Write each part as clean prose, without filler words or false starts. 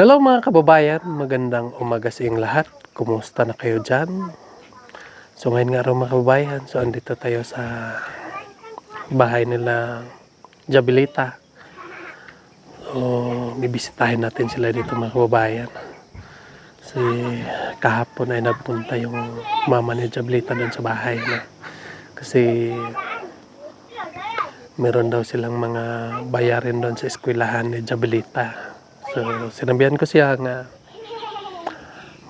Hello mga kababayan, magandang umaga sa inyong lahat. Kumusta na kayo dyan? So ngayon nga raw mga kababayan, so andito tayo sa bahay nila Jabilita. So bibisitahin natin sila dito mga kababayan. Kasi kahapon ay nagpunta yung mama ni Jabilita doon sa bahay na. Kasi meron daw silang mga bayarin doon sa eskwelahan ni Jabilita. So sinabihan ko siya nga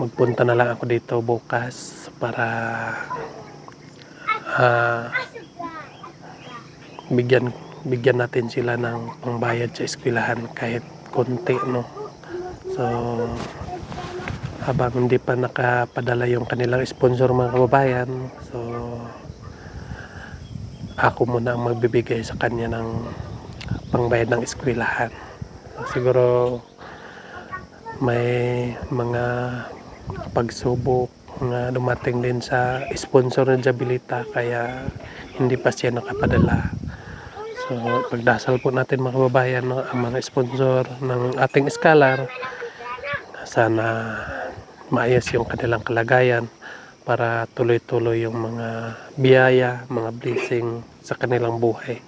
magpunta na lang ako dito bukas para bigyan natin sila ng pangbayad sa eskwelahan kahit konti, no. So habang hindi pa nakapadala yung kanilang sponsor mga kababayan, so ako muna ang magbibigay sa kanya ng pangbayad ng eskwelahan. Siguro may mga pagsubok na dumating din sa sponsor ng Jabilita kaya hindi pa siya nakapadala. So pagdasal po natin mga kababayan, no, ang mga sponsor ng ating scholar, sana maayos yung kanilang kalagayan para tuloy-tuloy yung mga biyaya, mga blessing sa kanilang buhay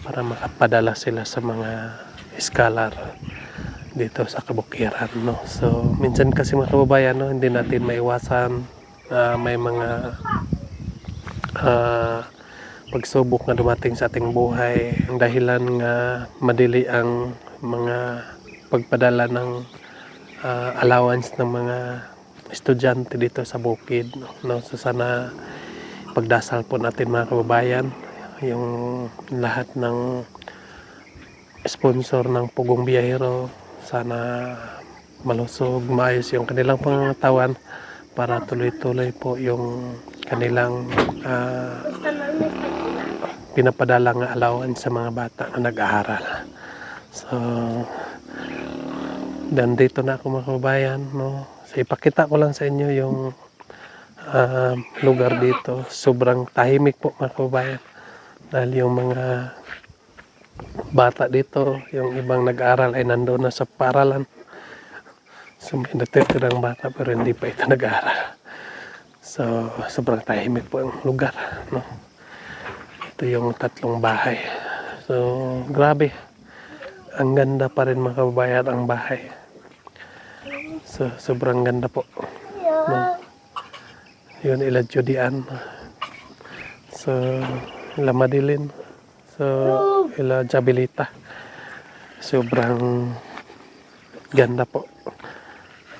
para makapadala sila sa mga scholar dito sa kabukiran, no. So minsan kasi mga kababayan, no, hindi natin maiwasan may mga pagsubok na dumating sa ating buhay. Ang dahilan nga madili ang mga pagpadala ng allowance ng mga estudyante dito sa bukid, no. So sana pagdasal po natin mga kababayan, yung lahat ng sponsor ng Pugong Biyahero, sana malusog, maayos yung kanilang pangangatawan para tuloy-tuloy po yung kanilang pinapadalang allowance sa mga bata na nag-aaral. So dito na ako mga kababayan, no. So ipakita ko lang sa inyo yung lugar dito. Sobrang tahimik po mga kababayan dahil yung mga bata dito, yung ibang nag-aaral ay nandoon na sa paaralan. So may natitirang bata pero hindi pa ito nag-aaral. So sobrang tahimik po ang lugar, no. Ito yung tatlong bahay. So grabe, ang ganda pa rin mga kababayan ang bahay. So sobrang ganda po, no. Yun ila Judian, so ila Madilin, so ila Jabilita. Sobrang ganda po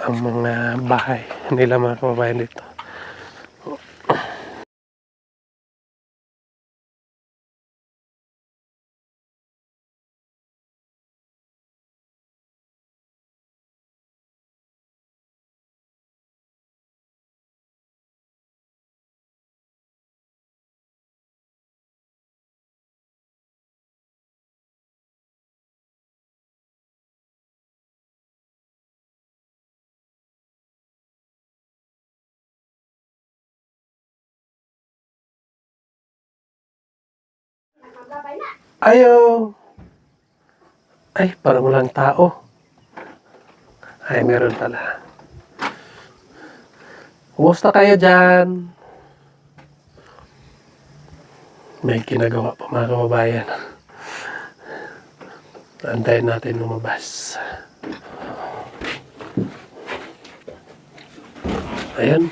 ang mga bahay nila mga kababayan dito. Ayaw! Ay, parang walang tao. Ay, meron pala. Kumusta kayo dyan? May ginagawa pa mga kababayan. Antayin natin lumabas. Ayan.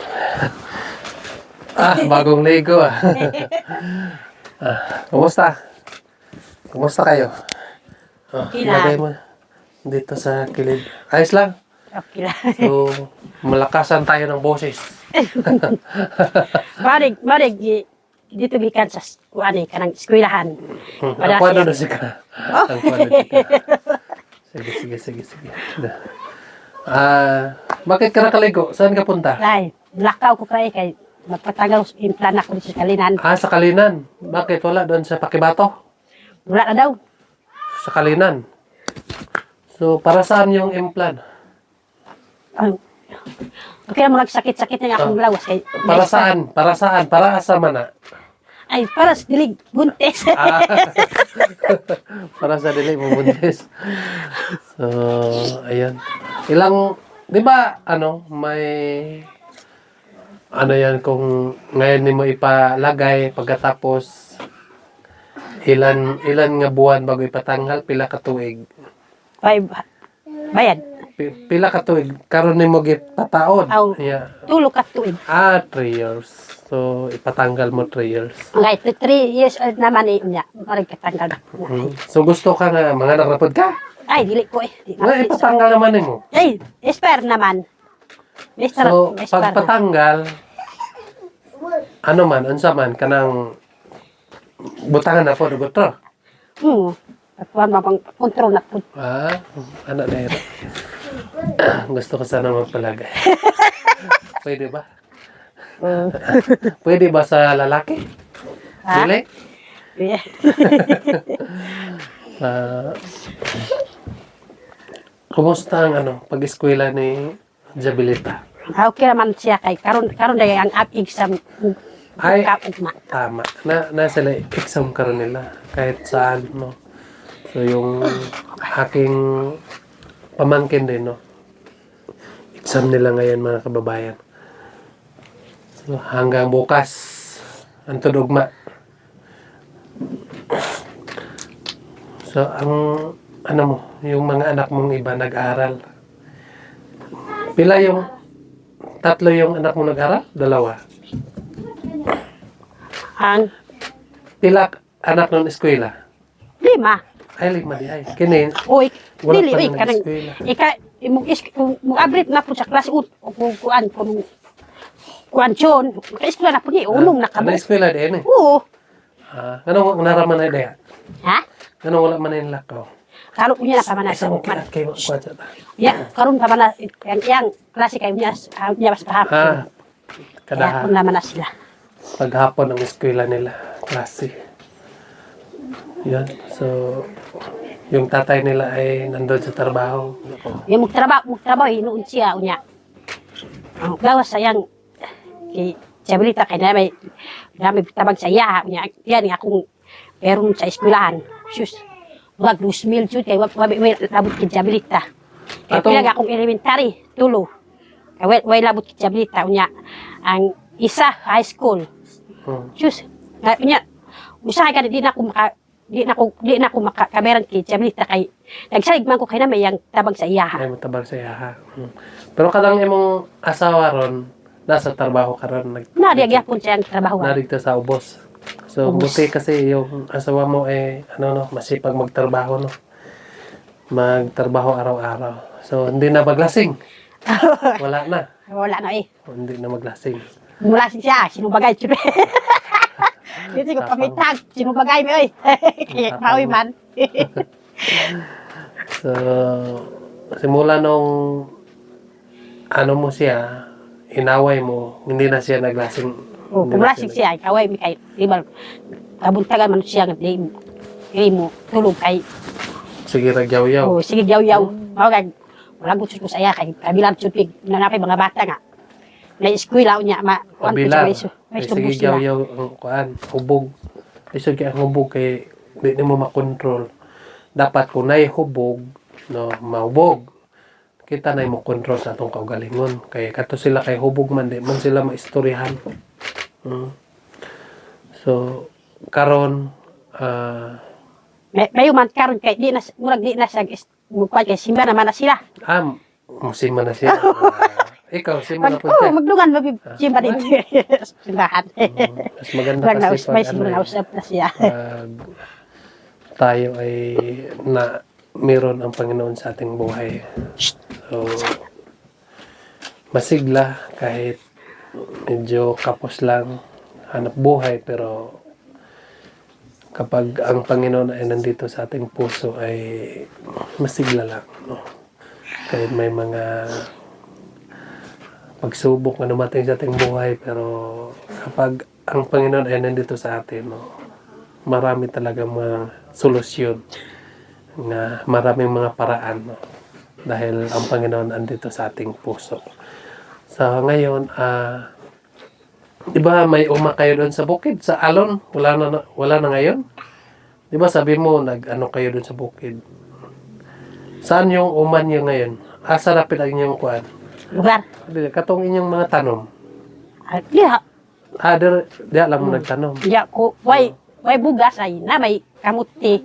Bagong Lego kumusta? Kumusta kayo? Ilagay mo dito sa kilid. Ayos lang? Okay lang. So, malakasan tayo ng boses. Barig, dito gikan sa kanang eskwelahan. Ang kwado na sika. Ang kwado na sika. Sige. Bakit ka nakaligo? Saan ka punta? Ay, lakaw ko kay magpatagal yung plan ako dito sa Kalinan. Sa Kalinan. Bakit? Wala doon sa Pakibato? Wala na daw. Sa Kalinan. So, para saan yung implant? Ay, okay mo nagsakit-sakit na akong lawas. Kay, Para saan? Para saan? Para asa man na? Ay, para sa dilig, buntes. Para sa dili mo buntis. So, ayan. Ilang, di ba, may, yan, kung ngayon mo ipalagay, pagkatapos, ilan nga buwan bago ipatanggal, pila ka tuig. Ay, bayad. Pila ka tuig, karon ni mo gipataod. Aw. Yeah. Tulo ka tuig. 3 years. So, ipatanggal mo 3 years. Ngay, 3 years old naman niya. Marig katanggal. So, gusto ka nga, mga nagrapod ka? Ay, dili ko eh. Nga, ipatanggal naman mo. Ay, expire naman. Mister, So, expire na. pagpatanggal, ansa man, kanang butangan na po, doktor. At mapang control na po. Anak na ito. Gusto ko sana magpalagay. Pwede ba? Pwede ba sa lalaki? Ha? Dili? Yeah. Kumusta ang pag-eskwela ni Jabilita? Okay naman siya kay karon dahil ang exam Ay, kaugma. tama. Na sila exam karon nila kahit saan, no. So yung aking pamangkin din, no. Exam nila ngayon, mga kababayan. So hanggang bukas ang tudugma. So ang yung mga anak mong iba nag-aral. Pila yung tatlo yung anak mong nag-aral? 2. Ang Pila anak ng eskwela? 5. Ay, 5 di ay. Kini, Oy, wala dili pa oy na kanang nag-eskwela. imong abrit na po sa klase ut kuan chon. Eskwela na po ni unong Ano nakabo. eskwela din eh? Oo. Ganun naraman na daya? Ha? Ganun wala man yung lakaw? Karo niya na pa man Isa sa mo man. kayo kuha sa ta. Ya, karon pa man yang klase kay niya niya mas pahapon. Kaya Kada kung naman na sila. paghapon ng eskwela nila, klase. Yan. So, yung tatay nila ay nandun sa trabaho. Yung magtrabaho, hinuun siya, unya. Ang gawas sayang, kay Jabilita, kay namin tabag sa iya, unya. Yan, akong peron sa eskwelahan. Sus, wag 2,000 jud kay wabi may labot kay Jabilita. Kay Atong- pilag akong elementary, tulo. Kay way labot kay Jabilita, unya. Ang isa, high school. Sus, unya, usahay ka, di na ako makakameran kay Jabilita kay nagsalig man ko kay na may yang tabag sa iya. Ay, matabag sa yaha. Pero kadang imong asawa ron, nasa trabaho ka ron. Nagyapon siya ang trabaho. Narito sa ubos. So, Ubos. buti kasi yung asawa mo ay, masipag magtrabaho, no? Magtrabaho araw-araw. So, hindi na maglasing. Wala na. Wala na eh. Hindi na maglasing. Mula siya, sinubagay siya. Dito ko pamitag, sinubagay mo eh. Kaya maui man. So, simula nung mo siya, inaway mo, hindi na siya naglasing. O, Hindi na kumulasig siya, kaway mi kay, di ba, kabuntagan man siya, di mo, tulog kay, Sige, ragyaw-yaw. o, sige, yaw-yaw. Mawagag, wala gusto ko sa iya, kay kabilang tupig, nanapay mga bata nga. Na eskwela niya, kuwan ko Kabilang. siya, Ay, may sige, sila. yaw-yaw, hubog. Isod kaya ang hubog kay, hindi mo makontrol. Dapat kung na'y hubog, no, mahubog. Kita na mo control sa atong kaugalingon. Kaya kato sila kay hubog man, di man sila maistoryahan. So, karon May man karon kay, di na, murag di na siya, kuwan kay, simba naman na sila. musima na siya. Ikaw, sima na po Oh, siya. magdungan ba simba din. Simbahan. Mas maganda Murag na, kasi may pag, siguro nausap na siya. tayo ay meron ang Panginoon sa ating buhay. So, masigla kahit medyo kapos lang hanap buhay, pero kapag ang Panginoon ay nandito sa ating puso ay masigla lang, no? Kahit may mga pagsubok na dumating sa ating buhay, pero kapag ang Panginoon ay nandito sa atin, no, marami talaga mga solusyon, na maraming mga paraan, no? Dahil ang Panginoon andito sa ating puso. So ngayon, di ba may kayo doon sa bukid, sa Alon? Wala na ngayon? Di ba sabi mo, nag-ano kayo doon sa bukid? Saan yung uman nyo ngayon? asa rapid ang inyong kuan. lugar. Dili katong inyong mga tanom. Diha, Diya lang mo nagtanom. diha ko, way bugas ay na may kamuti.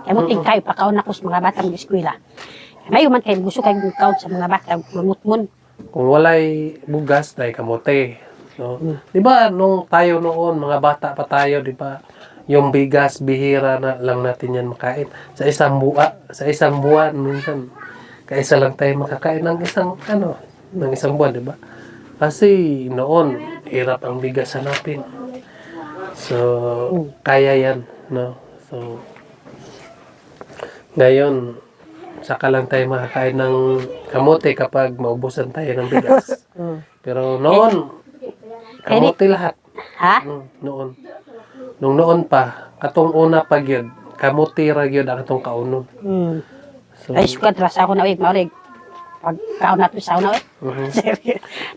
Kamuting kayo pakaon ako sa mga batang eskwela. May man kayo gusto kayo kaon sa mga batang mamutmon. Kung walay bugas, dahil kamote. No? Di ba, nung tayo noon, mga bata pa tayo, di ba, yung bigas, bihira na lang natin yan makain. Sa isang buwan, minsan, kaisa lang tayo makakain ng isang buwan, di ba? Kasi noon, hirap ang bigas hanapin. So, kaya yan, no? So, ngayon, saka lang tayo makakain ng kamote kapag maubusan tayo ng bigas. Pero noon, kamote lahat. Ha? Noon. Nung noon pa, katong una pa gyud, kamote ra gyud ang atong kaunon. So, Ay, sukat ras ako na maulig. Pag kaon nato sa una,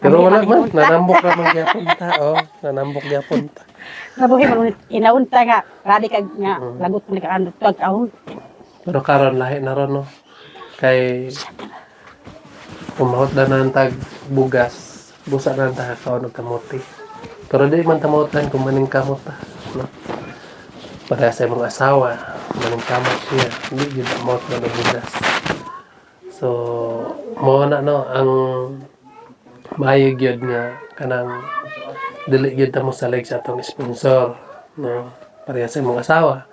pero wala man, nanambok ra man gyapon ta, oh, nanambok gyapon ta. Nabuhi man inaunta nga, radi kag nga lagot mo ka ano tag kaon. Pero karon lahi na ron, no? Kay umahot na ng tag bugas, busa na ta kaon og kamote. Pero di man tamotan kung maning kamot ta, no? Para sa mga asawa, maning kamot siya, hindi gyud amot na ng bugas. So, mo na no ang maayo gyud nga kanang dili gyud ta mo salig sa atong sponsor, no? Para sa mga asawa,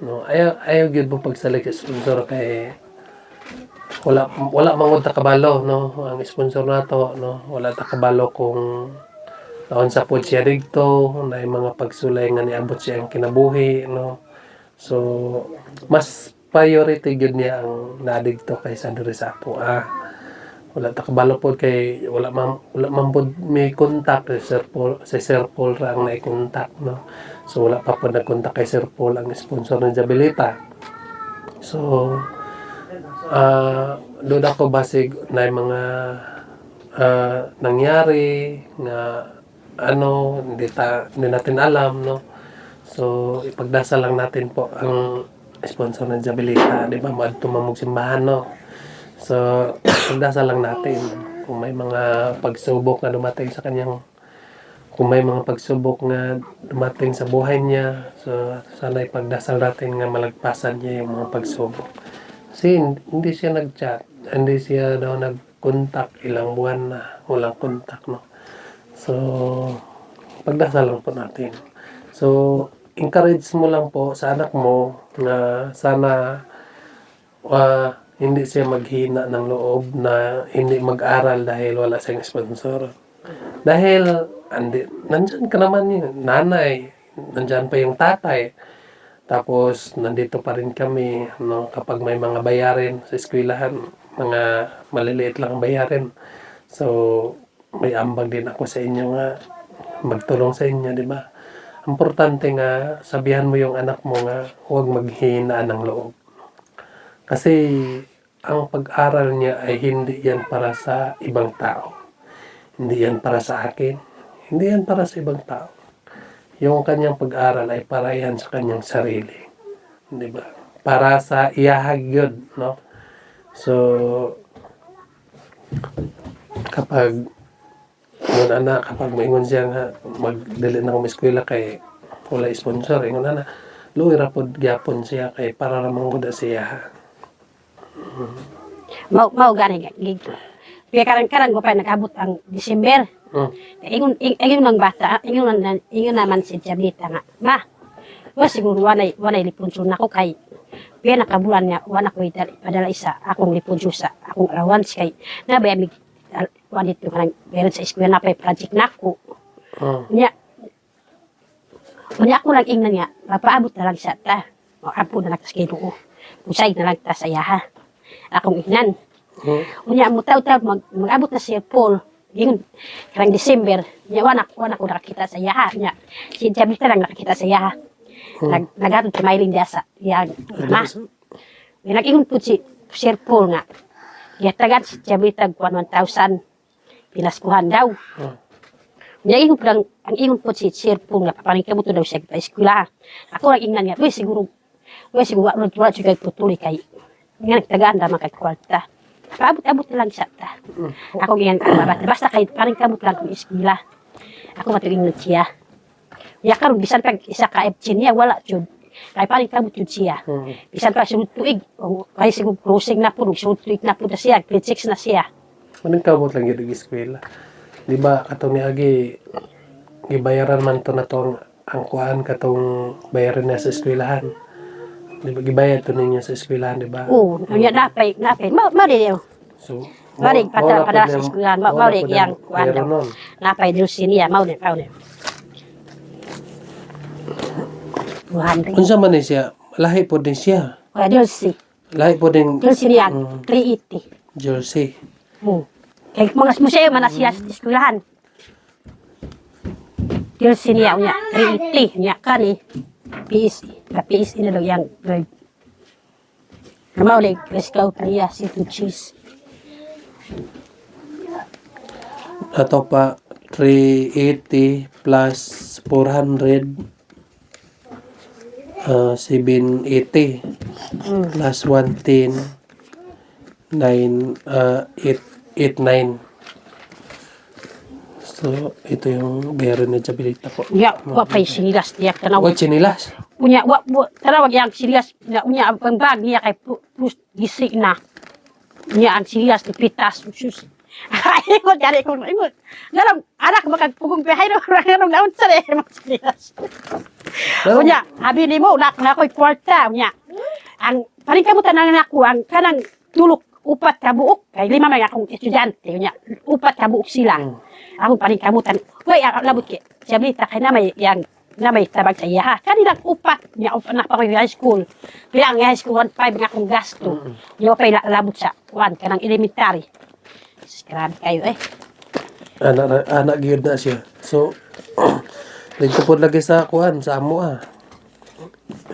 no? Ayaw gyud mo pagsalig sa sponsor kay wala mangod ta kabalo, no? Ang sponsor nato, no? Wala ta kabalo kung naon sa pod siya dito, na mga pagsulay nga niabot siya ang kinabuhi, no? So, mas priority gyud niya ang nadigto kaysa diri sa ato. Wala ta kabalo pod kay wala man pod may contact sa Sir Paul ra ang nai-contact, no? So, wala pa pod nag-contact kay Sir Paul ang sponsor ng Jabilita. So, doon ako basig na yung mga nangyari nga hindi natin alam, no? So, ipagdasal lang natin po ang sponsor ng Jabilita, di ba? Tumamog simbahan, no? So, ipagdasal lang natin kung may mga pagsubok na dumating sa kanyang sa buhay niya. So, sana ipagdasal natin nga malagpasan niya yung mga pagsubok. Kasi hindi siya nag-chat, hindi siya daw nag-contact, ilang buwan na walang contact, no? So, pagdasal lang po natin. So, encourage mo lang po sa anak mo na sana hindi siya maghina ng loob na hindi mag-aral dahil wala siyang sponsor. Dahil nandyan ka naman yung nanay, nandyan pa yung tatay. Tapos, nandito pa rin kami, no? Kapag may mga bayarin sa eskwelahan, mga maliliit lang bayarin. So, may ambag din ako sa inyo nga, magtulong sa inyo, di ba? Importante nga, sabihan mo yung anak mo nga, huwag maghina ng loob. Kasi, ang pag-aral niya ay hindi yan para sa ibang tao. Hindi yan para sa akin. Hindi yan para sa ibang tao. Yung kanyang pag-aral ay para yan sa kanyang sarili. Di ba? Para sa iyahag yun, no? So, kapag maingon siya nga, magdali na akong eskwela kay wala sponsor, ingon na, luwi rapod gyapon siya kay para ramang kuda siya. Mau gani gig. Kaya karang ko pa nag-abot ang December. Ingon ng bata, ingon naman si Jabilita nga, ma, siguro wanay lipunso na ko kay kaya nakabulan niya, wana ko padala isa akong lipunso sa akong allowance kay nabay amig wanit yung kanang meron sa eskwela na pa project na ako. Nya ako lang ingnan niya, mapaabot na lang sa ta. Apo na lang sa Ginoo. Usay na lang ta sa yaha. Akong ingnan. Unya mo taw-taw mag-abot na si Paul. Ingon karang December, nya wana ko nakakita sa yaha nya. Si Jabilita lang nakakita sa yaha. Nagatod sa mailing dasa. Yang ma. Nag-ingon po si Sir Paul nga. Yatagan si Jabilita 1,000 pinaskuhan daw. Nya ingon po si Sir Paul nga papaning kabuto daw siya sa eskwela. Ako lang ingnan nga, siguro wala siya putuli kay nga nagtagaan naman kay kwarta. paabot-abot na lang siya. Ako ganyan kamabata. Basta kahit parang kamot lang kung eskwela. Ako matuling na siya. Ya karon bisan pag isa ka F10 niya, wala jud. Kay parang kamot jud siya. Bisan pa sunod tuig, o kay siguro closing na po, sunod tuig na po na siya, grade 6 na siya. Manang kamot lang yung eskwela. Di ba, katong ni Agi, gibayaran man to na tong ang kuhaan katong bayaran niya sa eskwelahan. Di ba, gibayad to ninyo sa eskwelahan, di ba? Oo, niya napay. Mari daw. So, Mari padala sa eskwelahan, mari yang kuan bayaran daw. nun. Napay dil siniya, maunin. 200. Unsa man ni siya? Lahi po din siya. Kaya dil si. Lahi po din Dil siniya, 380. jersey. Kay mga museo man na siya sa eskwelahan. Dil siniya unya 380 nya kani. PSE na daw yang grade. Maunin, scout niya si Tuchis. Ato pa 380 plus 400 780 plus 110 889. So ito yung bayaran ni Jabilita po. Ya, wa pay sinilas tiyak tanaw. Wag chinilas. Unya wa tanaw yang sinilas unya ang bag niya kay plus gisig na. Unya ang sinilas ni pitas sus. Ay ko jari ko ay mo. Ngalam anak makagpugong pihay no ranganong naon sa de sinilas. Unya abi ni mo nak na ko'y kwarta unya. Ang paling kamo tanan ako ang kanang tulok upat ka buok kay lima man akong estudyante unya upat ka buok sila. Ako paling kamutan. Way labot ki. Jabilita kay na may yang na may tabag sa iya ha. Kanila upat niya anak pa ko high school. Kaya ang high school 1.5 nga akong gasto. Yo pay labot sa kuan kanang elementary. Grabe kayo eh. Anak gyud na siya. So dito pod lagi sa kuan sa amo ah.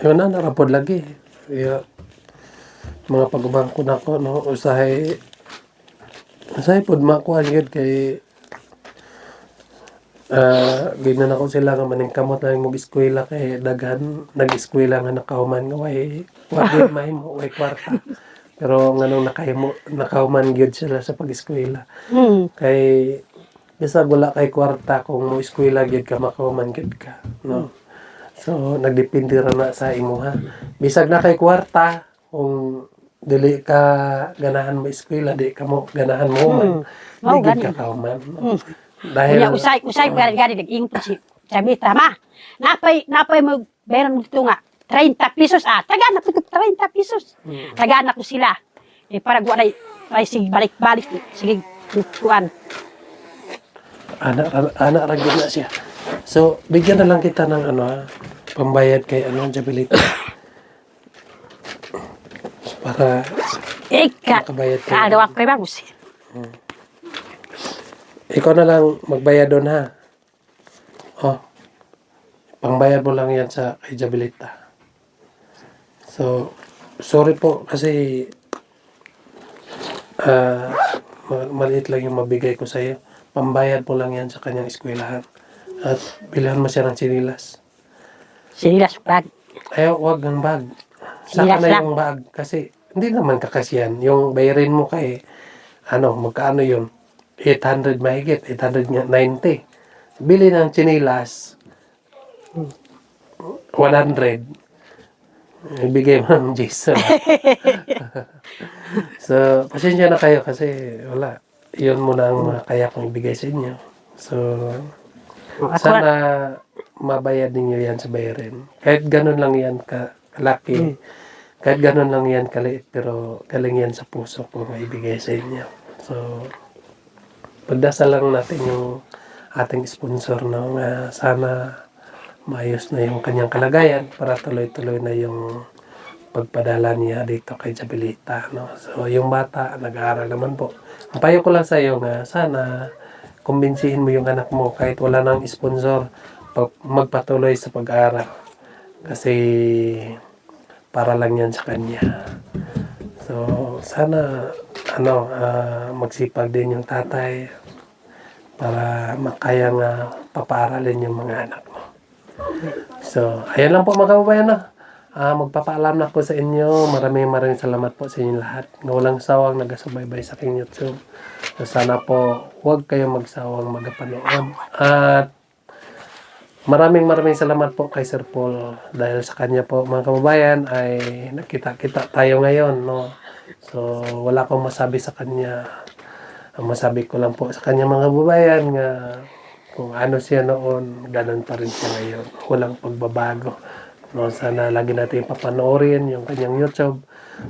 Yun na narapod lagi. Kaya mga pagubangko na ko no usahay pod makuan gyud kay ginan ako sila nga maning kamot na yung mag-eskwela kay daghan nag-eskwela nga nakahuman nga way mahimo way kwarta. Pero nganong nakahuman gyud sila sa pag-eskwela. Kay bisag wala kay kwarta kung mo eskwela gyud ka makahuman gyud ka, no. So nagdepende ra na sa imuha. Bisag na kay kwarta kung dili ka ganahan mo eskwela, di ka mo ganahan mo man. Di gyud ka kahuman. No? Dahil Unya usay gari nag-ingon si Jabilita ma. Napay mo beron dito nga 30 pesos taga na ko 30 pesos. Taga na ko sila. Para guwa ay sige balik-balik sige kuan. anak ra gyud na siya. So bigyan na lang kita ng pambayad kay Jabilita. Para makabayad ka. Kagawa ko kay Bagus. Ikaw na lang magbayad doon ha. Pangbayad mo lang yan sa kay Jabilita. So, sorry po kasi maliit lang yung mabigay ko sa iyo. Pambayad mo lang yan sa kanyang eskwelahan. At bilhan mo siya ng sinilas. Sinilas bag. Ayaw, wag ng bag. Saka na yung bag. Kasi hindi naman kakasyan. Yung bayarin mo kay, magkaano yun? 800 mahigit. 890. Bili ng sinilas. 100. Ibigay mo ng Jason. So, pasensya na kayo kasi wala. Yun muna ang kaya kong ibigay sa inyo. So, sana mabayad ninyo yan sa bayarin. Kahit ganun lang yan kalaki. Kahit ganun lang yan kaliit. Pero galing yan sa puso ko maibigay sa inyo. So, pagdasal lang natin yung ating sponsor na sana maayos na yung kanyang kalagayan para tuloy-tuloy na yung pagpadala niya dito kay Jabilita, no? So, yung bata, nag-aaral naman po. Ang payo ko lang sa iyo nga, sana kumbinsihin mo yung anak mo kahit wala nang sponsor, magpatuloy sa pag-aaral. Kasi para lang yan sa kanya. So, sana magsipag din yung tatay para makaya nga papaaralin yung mga anak mo. So, ayan lang po mga kababayan na. Magpapaalam na po sa inyo. Maraming salamat po sa inyo lahat na walang sawang nagasubaybay sa aking YouTube. So, sana po huwag kayong magsawang magpanood. At maraming salamat po kay Sir Paul dahil sa kanya po mga kababayan ay nakita-kita tayo ngayon, no? So wala akong masabi sa kanya. Ang masabi ko lang po sa kanya mga kababayan nga kung ano siya noon, ganun pa rin siya ngayon. Walang pagbabago. No, sana lagi natin papanoorin yung kanyang YouTube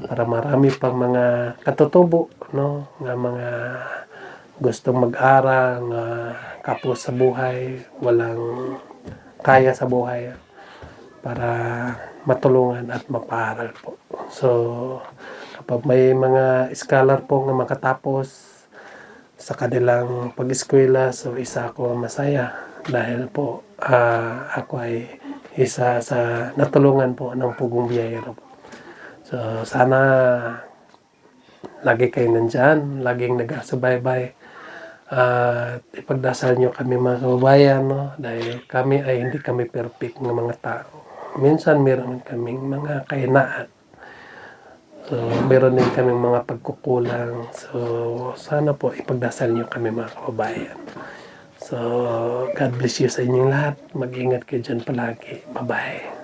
para marami pang mga katutubo, no, nga mga gustong mag-aral, nga kapos sa buhay, walang kaya sa buhay para matulungan at mapaaral po. So, kapag may mga scholar po nga makatapos sa kanilang pag-eskwela, so isa ako masaya dahil po ako ay isa sa natulungan po ng Pugong Biyahero. So, sana lagi kayo nandyan, laging nagasubaybay. At ipagdasal nyo kami mga kababayan, no? Dahil kami ay hindi kami perfect ng mga tao. Minsan meron kaming mga kahinaan. So, meron din kaming mga pagkukulang. So, sana po ipagdasal nyo kami mga kababayan. So, God bless you sa inyong lahat. Mag-ingat kayo dyan palagi. Bye-bye.